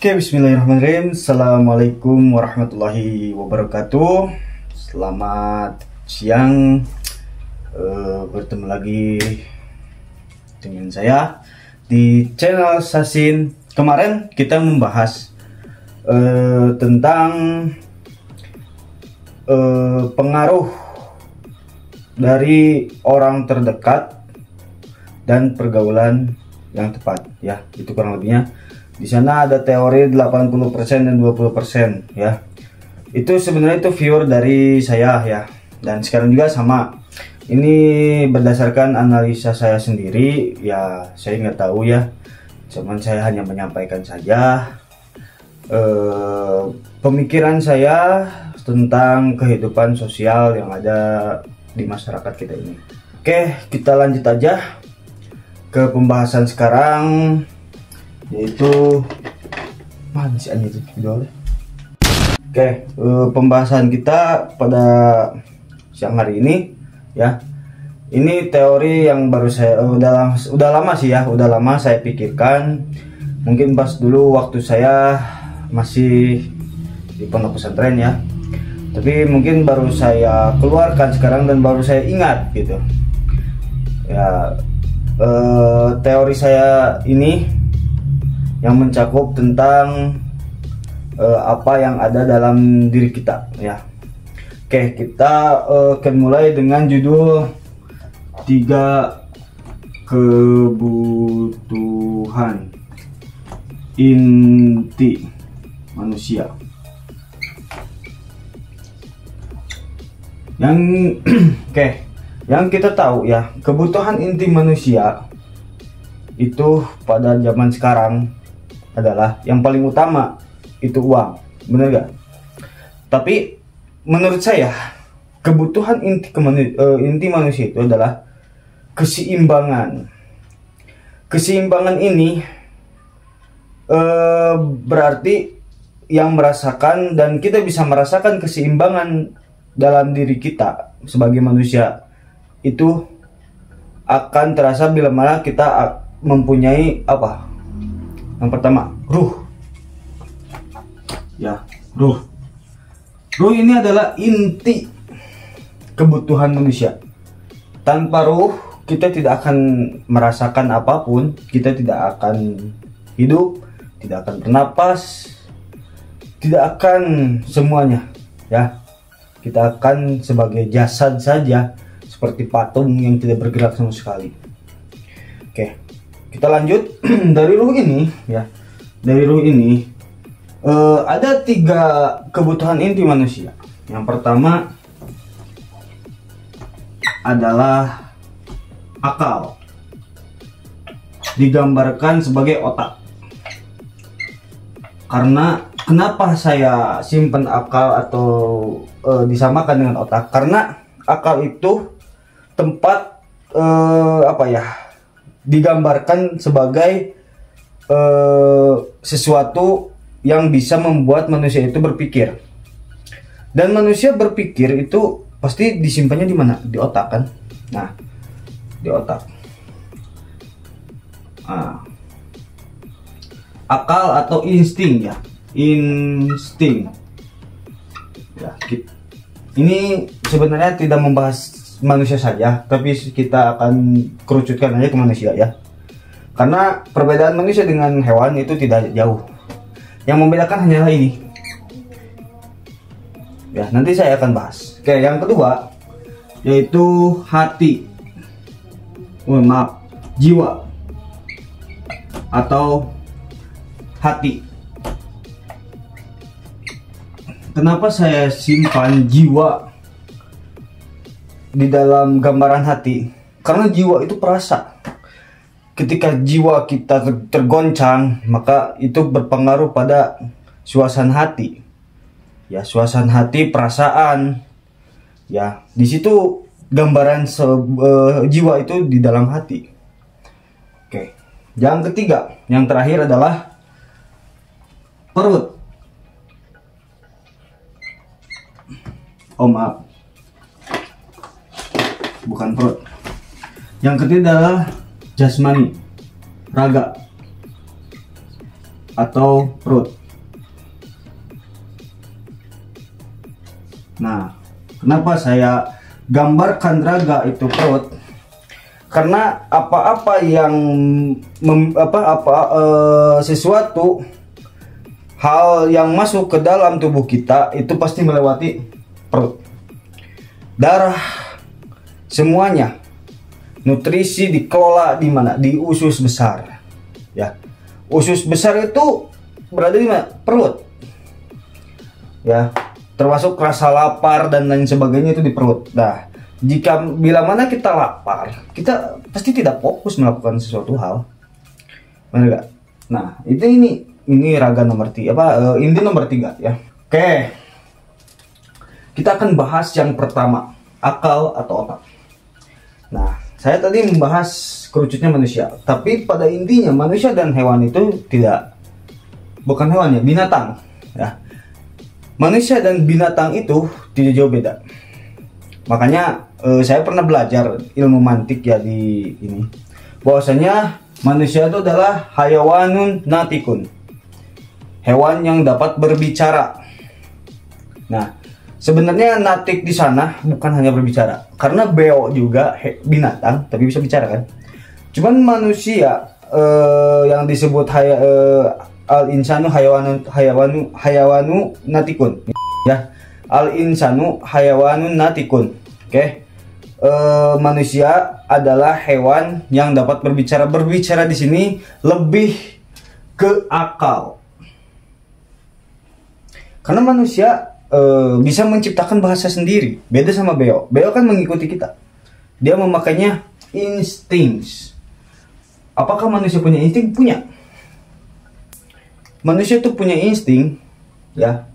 Oke, bismillahirrahmanirrahim. Assalamualaikum warahmatullahi wabarakatuh. Selamat siang. Bertemu lagi dengan saya di channel Sasin. Kemarin kita membahas tentang pengaruh dari orang terdekat dan pergaulan yang tepat, ya. Itu kurang lebihnya. Di sana ada teori 80% dan 20%, ya. Itu sebenarnya itu viewer dari saya, ya. Dan sekarang juga sama. Ini berdasarkan analisa saya sendiri, ya. Saya nggak tahu, ya. Cuman saya hanya menyampaikan saja pemikiran saya tentang kehidupan sosial yang ada di masyarakat kita ini. Oke, kita lanjut aja ke pembahasan sekarang, yaitu mana sih anjir video. Oke, pembahasan kita pada siang hari ini, ya. Ini teori yang baru saya udah lama sih, ya, udah lama saya pikirkan. Mungkin pas dulu waktu saya masih di pondok pesantren, ya. Tapi mungkin baru saya keluarkan sekarang dan baru saya ingat gitu. Ya, teori saya ini yang mencakup tentang apa yang ada dalam diri kita, ya. Oke, kita akan mulai dengan judul 3 kebutuhan inti manusia. Yang oke, yang kita tahu, ya, kebutuhan inti manusia itu pada zaman sekarang adalah yang paling utama itu uang, bener gak? Tapi menurut saya kebutuhan inti manusia itu adalah keseimbangan. Keseimbangan ini berarti yang merasakan, dan kita bisa merasakan keseimbangan dalam diri kita sebagai manusia itu akan terasa bila mana kita mempunyai apa? Yang pertama, ruh. Ya, ruh. Ruh ini adalah inti kebutuhan manusia. Tanpa ruh, kita tidak akan merasakan apapun, kita tidak akan hidup, tidak akan bernapas, tidak akan semuanya, ya. Kita akan sebagai jasad saja, seperti patung yang tidak bergerak sama sekali. Oke. Kita lanjut dari ruh ini, ya. Dari ruh ini ada 3 kebutuhan inti manusia. Yang pertama adalah akal, digambarkan sebagai otak. Karena kenapa saya simpan akal atau disamakan dengan otak? Karena akal itu tempat apa ya? Digambarkan sebagai sesuatu yang bisa membuat manusia itu berpikir. Dan manusia berpikir itu pasti disimpannya di mana? Di otak, kan? Nah, di otak. Nah, akal atau insting, ya. Insting. Ya, ini sebenarnya tidak membahas manusia saja, tapi kita akan kerucutkan aja ke manusia, ya. Karena perbedaan manusia dengan hewan itu tidak jauh. Yang membedakan hanyalah ini. Ya, nanti saya akan bahas. Oke, yang kedua yaitu hati. Jiwa atau hati. Kenapa saya simpan jiwa di dalam gambaran hati? Karena jiwa itu perasa. Ketika jiwa kita tergoncang, maka itu berpengaruh pada suasana hati. Ya, suasana hati, perasaan. Ya, di situ gambaran jiwa itu di dalam hati. Oke. Yang ketiga, yang terakhir adalah perut. Oh, maaf. Bukan perut. Yang ketiga adalah jasmani, raga. atau perut. Nah, kenapa saya gambarkan raga itu perut? Karena apa-apa yang sesuatu hal yang masuk ke dalam tubuh kita itu pasti melewati perut. Darah, semuanya, nutrisi dikelola di mana? Di usus besar. Ya, usus besar itu berada di mana? Perut. Ya, termasuk rasa lapar dan lain sebagainya itu di perut. Nah, bila mana kita lapar, kita pasti tidak fokus melakukan sesuatu hal, benar gak? Nah, ini raga nomor 3, inti nomor 3 ya. Oke, kita akan bahas yang pertama, akal atau otak. Nah, saya tadi membahas kerucutnya manusia, tapi pada intinya manusia dan hewan itu bukan hewan ya, binatang ya. Manusia dan binatang itu tidak jauh beda. Makanya saya pernah belajar ilmu mantik ya di ini, bahwasanya manusia itu adalah hayawanun natikun, hewan yang dapat berbicara. Nah, sebenarnya natik di sana bukan hanya berbicara, karena beo juga binatang tapi bisa bicara kan. Cuman manusia yang disebut al insanu hayawanu natikun ya. Al insanu hayawanun natikun. Oke. Manusia adalah hewan yang dapat berbicara. Berbicara di sini lebih ke akal. Karena manusia bisa menciptakan bahasa sendiri. Beda sama beo. Beo kan mengikuti kita. Dia memakainya insting. Apakah manusia punya insting? Punya. Manusia itu punya insting, ya.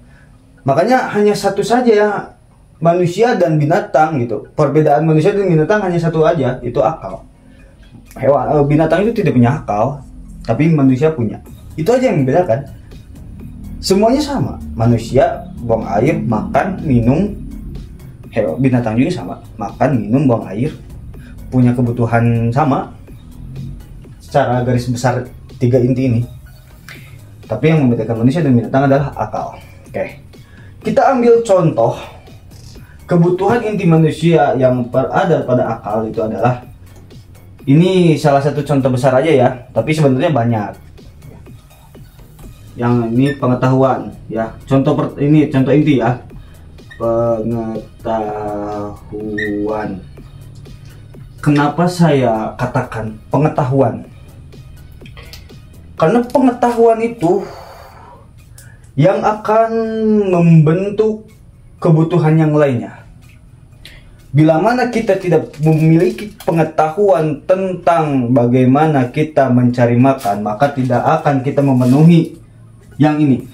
Makanya hanya satu saja ya, manusia dan binatang gitu. Perbedaan manusia dan binatang hanya satu aja, itu akal. Binatang itu tidak punya akal, tapi manusia punya. Itu aja yang membedakan. Semuanya sama. Manusia buang air, makan, minum. Binatang juga sama, makan, minum, buang air. Punya kebutuhan sama. Secara garis besar 3 inti ini. Tapi yang membedakan manusia dan binatang adalah akal. Oke. Kita ambil contoh kebutuhan inti manusia yang ada pada akal itu adalah, ini salah satu contoh besar aja ya, tapi sebenarnya banyak. Yang ini pengetahuan ya. Contoh inti ya. Pengetahuan. Kenapa saya katakan pengetahuan? Karena pengetahuan itu yang akan membentuk kebutuhan yang lainnya. Bila mana kita tidak memiliki pengetahuan tentang bagaimana kita mencari makan, maka tidak akan kita memenuhi yang ini.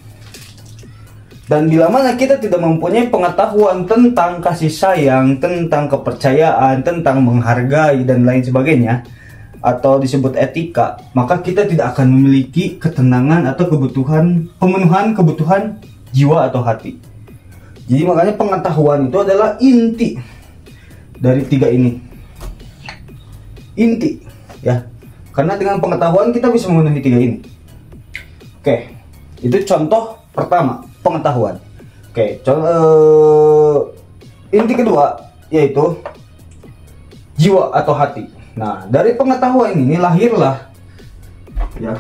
Dan bila mana kita tidak mempunyai pengetahuan tentang kasih sayang, tentang kepercayaan, tentang menghargai dan lain sebagainya, atau disebut etika, maka kita tidak akan memiliki ketenangan atau pemenuhan kebutuhan jiwa atau hati. Jadi makanya pengetahuan itu adalah inti dari 3 ini. Inti ya. Karena dengan pengetahuan kita bisa memenuhi 3 ini. Oke. Itu contoh pertama, pengetahuan. Oke, inti kedua yaitu jiwa atau hati. Nah, dari pengetahuan ini lahirlah ya.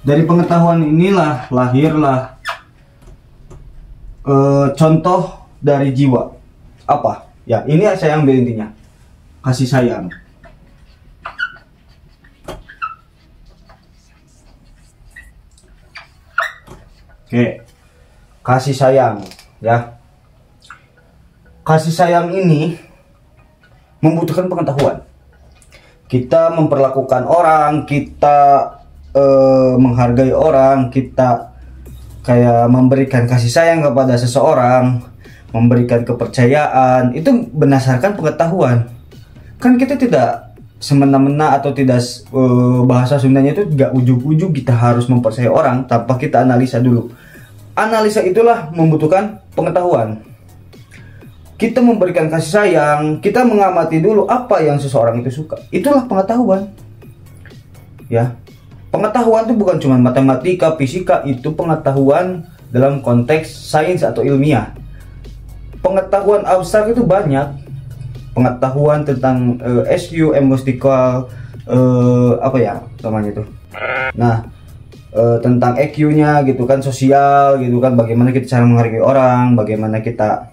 Dari pengetahuan inilah lahirlah contoh dari jiwa. Apa? Ya, ini saya ambil intinya. Kasih sayang. Oke. Kasih sayang ya. Kasih sayang ini membutuhkan pengetahuan. Kita memperlakukan orang, kita menghargai orang, kita kayak memberikan kasih sayang kepada seseorang, memberikan kepercayaan, itu berdasarkan pengetahuan. Kan kita tidak semena-mena atau tidak bahasa Sundanya itu gak ujug-ujug kita harus mempercayai orang tanpa kita analisa dulu. Analisa itulah membutuhkan pengetahuan. Kita memberikan kasih sayang, kita mengamati dulu apa yang seseorang itu suka. Itulah pengetahuan. ya. Pengetahuan itu bukan cuma matematika, fisika, itu pengetahuan dalam konteks sains atau ilmiah. Pengetahuan abstrak itu banyak. Pengetahuan tentang SQ, emotional, apa ya namanya itu. Nah, tentang EQ-nya gitu kan, sosial gitu kan, bagaimana kita cara menghargai orang, bagaimana kita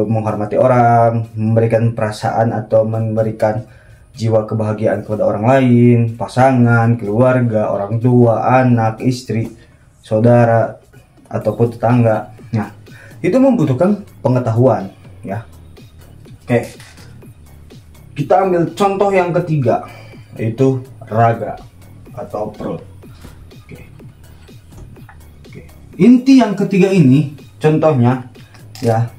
menghormati orang, memberikan perasaan atau memberikan jiwa kebahagiaan kepada orang lain, pasangan, keluarga, orang tua, anak, istri, saudara, ataupun tetangga. Nah, itu membutuhkan pengetahuan, ya. Oke, kita ambil contoh yang ketiga, yaitu raga atau perut. Oke. Inti yang ketiga ini, contohnya, ya,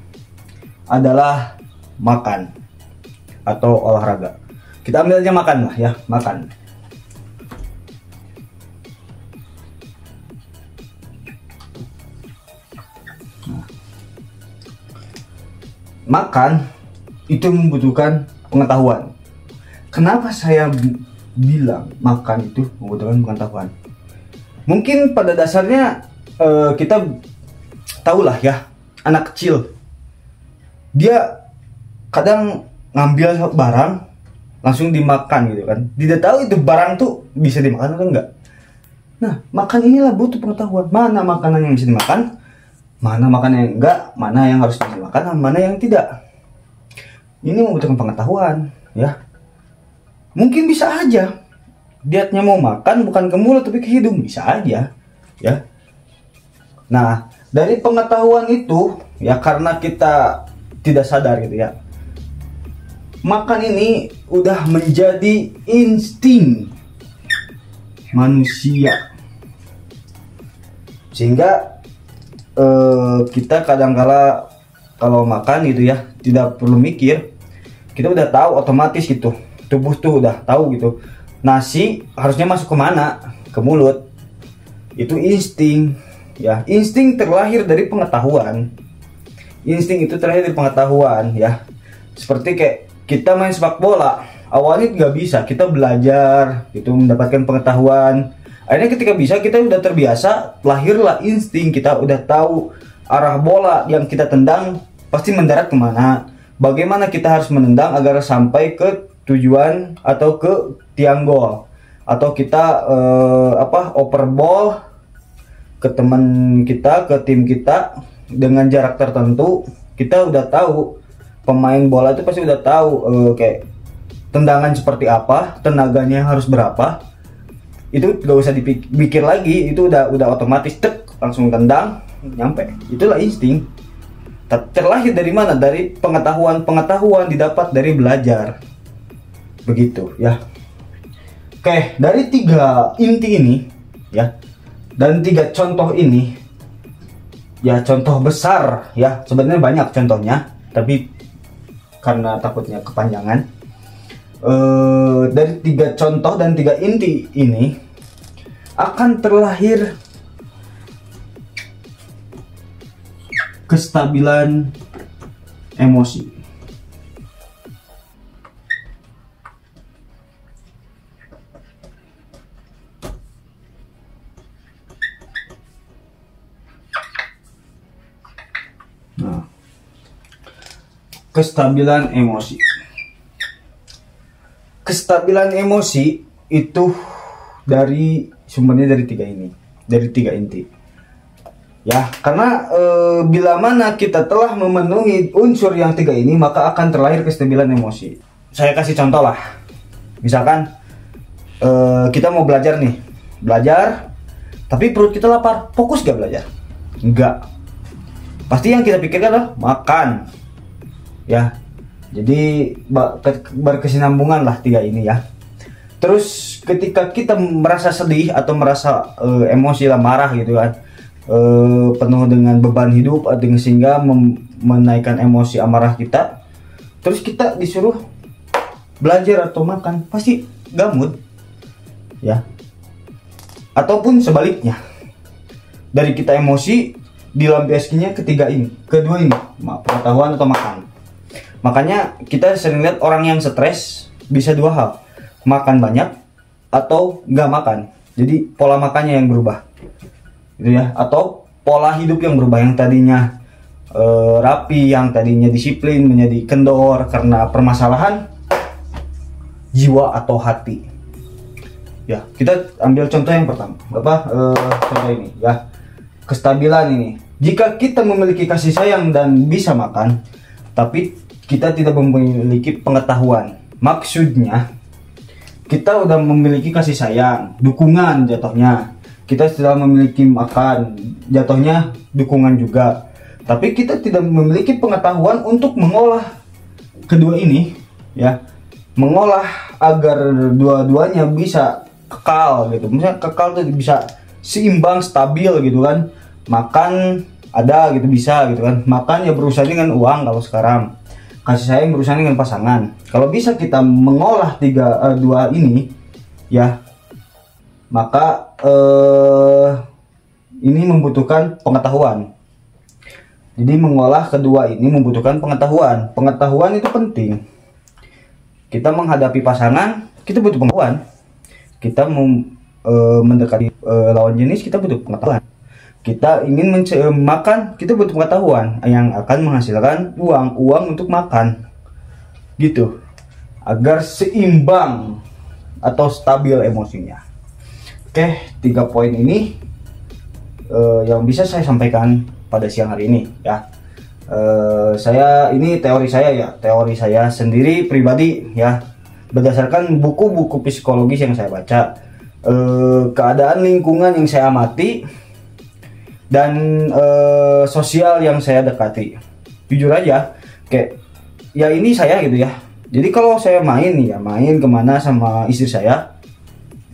adalah makan atau olahraga. Kita ambil aja makan lah ya, makan. Nah, makan itu membutuhkan pengetahuan. Kenapa saya bilang makan itu membutuhkan pengetahuan? Mungkin pada dasarnya kita tahulah ya, anak kecil dia kadang ngambil barang langsung dimakan gitu kan, tidak tahu itu barang tuh bisa dimakan atau enggak. Nah, makan inilah butuh pengetahuan, mana makanan yang bisa dimakan, mana makanan yang enggak, mana yang harus dimakan, mana yang tidak. Ini membutuhkan pengetahuan, ya. Mungkin bisa aja dietnya mau makan bukan ke mulut tapi ke hidung, bisa aja, ya. Nah, dari pengetahuan itu ya, karena kita tidak sadar gitu ya, makan ini udah menjadi insting manusia, sehingga kita kadangkala kalau makan gitu ya tidak perlu mikir, kita udah tahu otomatis gitu, tubuh tuh udah tahu gitu, nasi harusnya masuk kemana, ke mulut. Itu insting ya, insting terlahir dari pengetahuan. Insting itu terlahir dari pengetahuan ya. Seperti kayak kita main sepak bola, awalnya nggak bisa, kita belajar itu mendapatkan pengetahuan. Akhirnya ketika bisa, kita udah terbiasa, lahirlah insting, kita udah tahu arah bola yang kita tendang pasti mendarat kemana, bagaimana kita harus menendang agar sampai ke tujuan atau ke tiang gol, atau kita oper ball ke teman kita, ke tim kita dengan jarak tertentu. Kita udah tahu, pemain bola itu pasti udah tahu kayak tendangan seperti apa, tenaganya harus berapa. Itu gak usah dipikir lagi, itu udah otomatis, tek, langsung tendang, nyampe. Itulah insting. Terlahir dari mana? Dari pengetahuan didapat dari belajar. Begitu ya. Oke, dari 3 inti ini ya, dan 3 contoh ini ya, contoh besar ya, sebenarnya banyak contohnya, tapi karena takutnya kepanjangan, dari 3 contoh dan 3 inti ini akan terlahir kestabilan emosi. Nah, kestabilan emosi. Kestabilan emosi itu sumbernya dari 3 ini, dari 3 inti. Ya, karena bila mana kita telah memenuhi unsur yang 3 ini, maka akan terlahir kestabilan emosi. Saya kasih contoh lah. Misalkan kita mau belajar nih, tapi perut kita lapar, fokus gak belajar? Enggak. Pasti yang kita pikirkan adalah makan. Ya, jadi berkesinambungan lah 3 ini ya. Terus ketika kita merasa sedih atau merasa emosi lah, marah gitu kan, penuh dengan beban hidup, sehingga menaikkan emosi amarah kita, terus kita disuruh belajar atau makan, pasti gamut ya. Ataupun sebaliknya, dari kita emosi dilampiaskannya kedua ini, pengetahuan atau makan. Makanya kita sering lihat orang yang stres bisa 2 hal, makan banyak atau nggak makan. Jadi pola makannya yang berubah, gitu ya, atau pola hidup yang berubah, yang tadinya rapi, yang tadinya disiplin menjadi kendor karena permasalahan jiwa atau hati. Ya, kita ambil contoh yang pertama, contoh ini ya, kestabilan ini. Jika kita memiliki kasih sayang dan bisa makan, tapi kita tidak memiliki pengetahuan, maksudnya kita udah memiliki kasih sayang, dukungan jatuhnya, kita sudah memiliki makan, jatuhnya dukungan juga, tapi kita tidak memiliki pengetahuan untuk mengolah kedua ini, ya, mengolah agar dua-duanya bisa kekal gitu. Misalnya kekal tuh bisa seimbang, stabil gitu kan. Makan ada gitu, bisa gitu kan. Makan ya berusaha dengan uang kalau sekarang. Kasih sayang berusaha dengan pasangan. Kalau bisa kita mengolah dua ini ya, maka ini membutuhkan pengetahuan. Jadi mengolah kedua ini membutuhkan pengetahuan. Pengetahuan itu penting. Kita menghadapi pasangan, kita butuh pengetahuan. Kita mendekati lawan jenis, kita butuh pengetahuan. Kita ingin makan, kita butuh pengetahuan yang akan menghasilkan uang untuk makan, gitu, agar seimbang atau stabil emosinya. Oke, 3 poin ini yang bisa saya sampaikan pada siang hari ini ya. Ini teori saya sendiri pribadi ya, berdasarkan buku-buku psikologis yang saya baca, keadaan lingkungan yang saya amati, dan sosial yang saya dekati. Jujur aja, kayak ya ini saya gitu ya. Jadi kalau saya main kemana sama istri saya,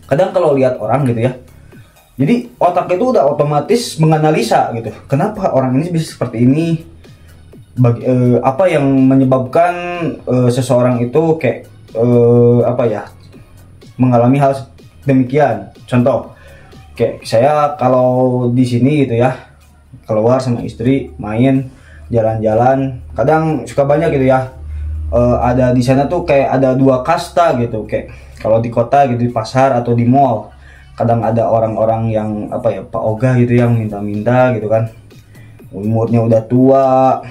kadang kalau lihat orang gitu ya, jadi otak itu udah otomatis menganalisa gitu, kenapa orang ini bisa seperti ini, apa yang menyebabkan seseorang itu kayak mengalami hal demikian. Contoh, kayak saya kalau di sini gitu ya, keluar sama istri main jalan-jalan, kadang suka banyak gitu ya, ada di sana tuh kayak ada 2 kasta gitu. Kayak kalau di kota gitu, di pasar atau di mall, kadang ada orang-orang yang Pak Ogah gitu yang minta-minta gitu kan, umurnya udah tua,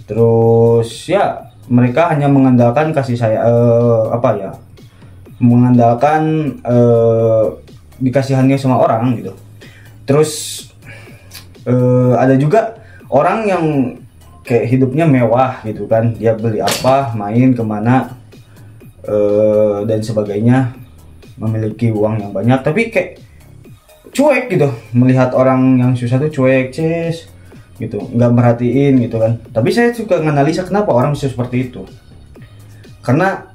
terus ya mereka hanya mengandalkan kasih saya, mengandalkan dikasihannya sama orang gitu. Terus ada juga orang yang kayak hidupnya mewah gitu kan, dia beli apa, main kemana, dan sebagainya, memiliki uang yang banyak, tapi kayak cuek gitu, melihat orang yang susah tuh cuek, gitu, nggak merhatiin gitu kan. Tapi saya suka menganalisa kenapa orang bisa seperti itu, karena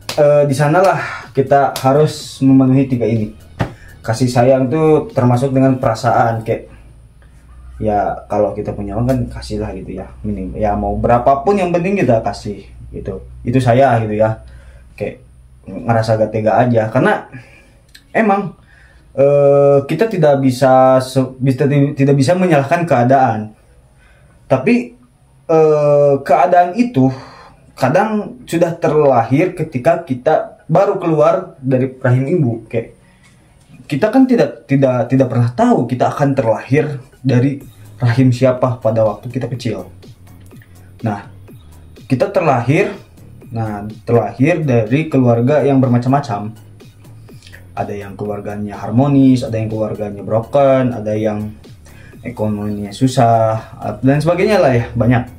di sanalah kita harus memenuhi 3 ini. Kasih sayang tuh termasuk dengan perasaan, kayak ya kalau kita punya uang kan kasihlah gitu ya, minim ya, mau berapapun yang penting kita kasih gitu. Itu saya gitu ya, kayak ngerasa gak tega aja, karena emang kita tidak bisa menyalahkan keadaan, tapi keadaan itu kadang sudah terlahir ketika kita baru keluar dari rahim ibu. Kayak kita kan tidak pernah tahu kita akan terlahir dari rahim siapa pada waktu kita kecil. Nah, kita terlahir dari keluarga yang bermacam-macam. Ada yang keluarganya harmonis, ada yang keluarganya broken, ada yang ekonominya susah, dan sebagainya lah ya, banyak.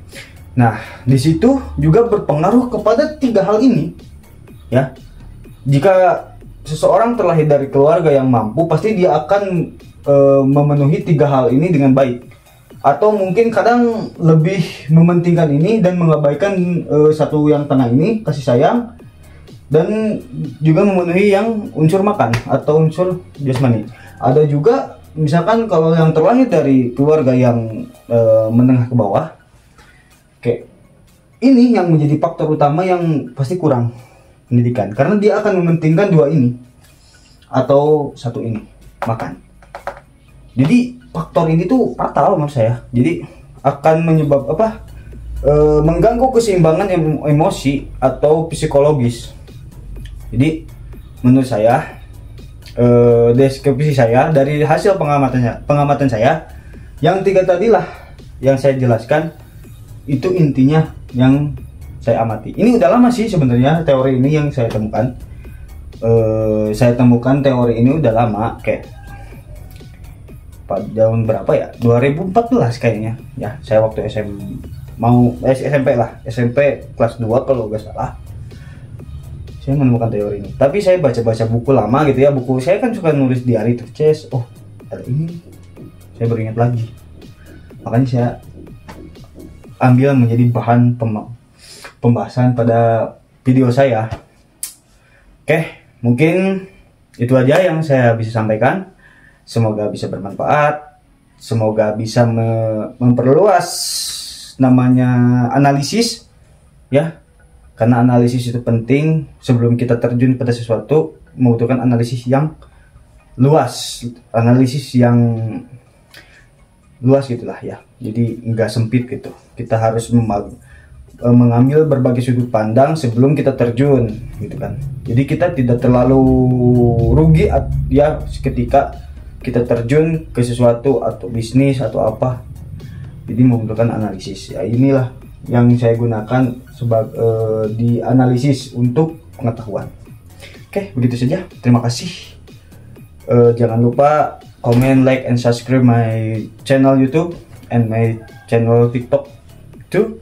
Nah, di situ juga berpengaruh kepada 3 hal ini ya. Jika seseorang terlahir dari keluarga yang mampu, pasti dia akan memenuhi 3 hal ini dengan baik, atau mungkin kadang lebih mementingkan ini dan mengabaikan satu yang tengah ini, kasih sayang, dan juga memenuhi yang unsur makan atau unsur jasmani. Ada juga misalkan kalau yang terlahir dari keluarga yang menengah ke bawah, kayak ini yang menjadi faktor utama yang pasti kurang pendidikan, karena dia akan mementingkan 2 ini atau 1 ini, makan. Jadi faktor ini tuh fatal menurut saya. Jadi akan mengganggu keseimbangan emosi atau psikologis. Jadi menurut saya, deskripsi saya dari hasil pengamatan saya, yang 3 tadilah yang saya jelaskan, itu intinya yang saya amati. Ini udah lama sih sebenarnya teori ini yang saya temukan. Saya temukan teori ini udah lama, kayak tahun berapa ya, 2014 kayaknya ya. Saya waktu SMP lah, SMP kelas 2 kalau nggak salah, saya menemukan teori ini. Tapi saya baca-baca buku lama gitu ya, buku saya kan suka nulis diary tuh, oh ada ini, saya beringat lagi, makanya saya ambil menjadi bahan pembahasan pada video saya. Oke, mungkin itu aja yang saya bisa sampaikan. Semoga bisa bermanfaat, semoga bisa memperluas namanya analisis ya, karena analisis itu penting. Sebelum kita terjun pada sesuatu, membutuhkan analisis yang luas, analisis yang luas gitulah ya, jadi nggak sempit gitu. Kita harus mengambil berbagai sudut pandang sebelum kita terjun gitu kan. Jadi kita tidak terlalu rugi ya ketika kita terjun ke sesuatu atau bisnis atau apa. Jadi membutuhkan analisis ya. Inilah yang saya gunakan sebagai di analisis untuk pengetahuan. Oke, begitu saja, terima kasih. Jangan lupa comment, like, and subscribe my channel YouTube and my channel TikTok too.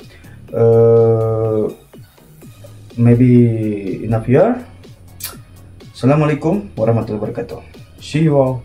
Maybe enough here. Assalamualaikum warahmatullahi wabarakatuh. See you all.